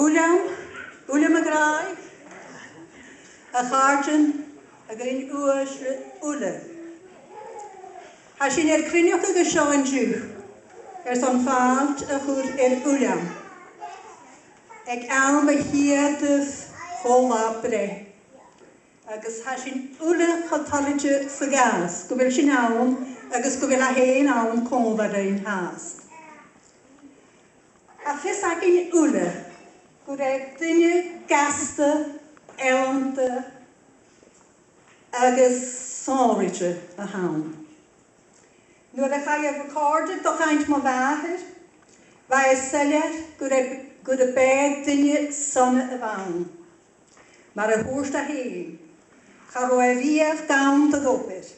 Ulam a graig, a charjan, a gyn ule. Ha sy'n cryniwch ag y sio yn diw, son falt a chwr ulam. Ag alm a hiadydd holabre. Agus ha sy'n ule chotalidge sa gas, gwyl sy'n awn, agus gwyl a hen awn confad ein has. A ffys ag yn ule, gwyd dynnu gasta, elanta, agus sonridge a hawn. Nŵr a chai a recorded do chaint mo fahyr, fai a syliad gwyd a bed dynnu sona y fawn. Mae'r a hwrst a hen, cha roi riaf gawn dy ddobyd,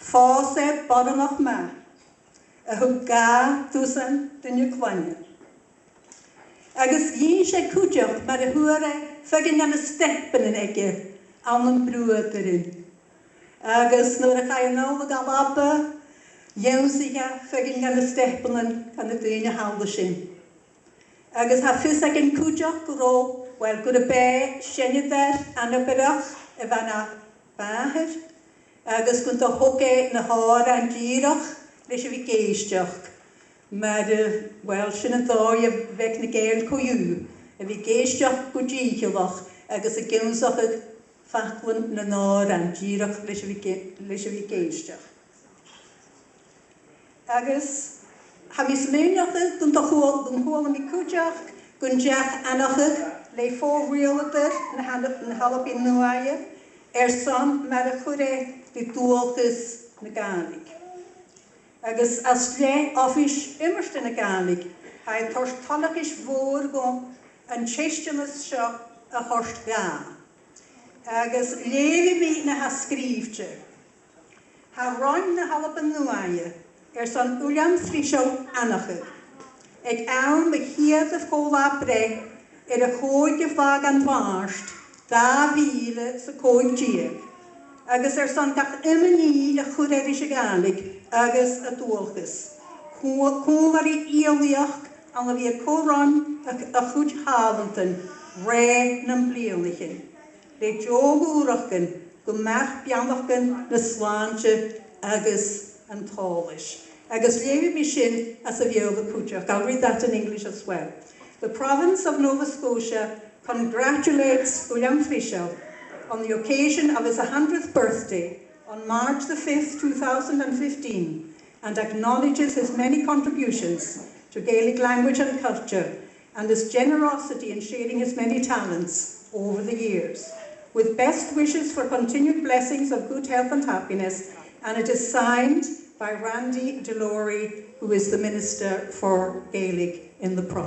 ffoseb bodyn o'ch ma, a hwg ga dwsan dynnu cwanya. Agus yin se cwdiwch mae'r a hwyr e ffygyn gan y stepen yn ege, awn yn brwyd dyryn. Agus nŵr a chai a nawr o gael abba, iawn sy'n ffygyn gan y stepen yn gan y dyn a hawdd sy'n. Agus ha ffys ag yn cwdiwch gwrw, wel gwrw be sienidder anabyrach y fanna bahyr. Agus gwrw do hoge na hor a'n girach, leis fi geistioch. Mae'r, wel, sy'n yn ddoi a fec na gael cwyw, a fi geistioch gwydíchilach, agus y gymsoch y ffaclwn na nor a'n girach leis fi geistioch. Agus, ha mi smynioch y, gwrw do hwyl am i cwdiach, gwrw diach anoch y, le fforwylder yn halop i'n nwaia, son mae'r chwre di dwolchus na Gaelig. Agus as le offish immerst yn y Gaelig, hae torst tolach is fôr go yn chestiamas sio a horst ga. Agus lefi mi na ha sgrifte. Ha roin na halop yn nwaia, son William Fraser anachig. Ag awn me hiad y ffola bre, y chwyd y fag an dwarst, da file sy coed dieg. Agus son gach ymyni y chwred is y Gaelig, agus y dwolchus. Cwmar i eiliach, an fi y coron y chwyd halantyn, re na'n blianachyn. Le jog wrachyn, gwmach bianachyn na slantje, agus yn tolish. Agus lewi mi sin as a view of the cwtioch. I'll read that in English as well. The province of Nova Scotia congratulates William Fraser on the occasion of his 100th birthday on March the 5th, 2015, and acknowledges his many contributions to Gaelic language and culture and his generosity in sharing his many talents over the years. With best wishes for continued blessings of good health and happiness, and it is signed by Randy Delorey, who is the Minister for Gaelic in the province.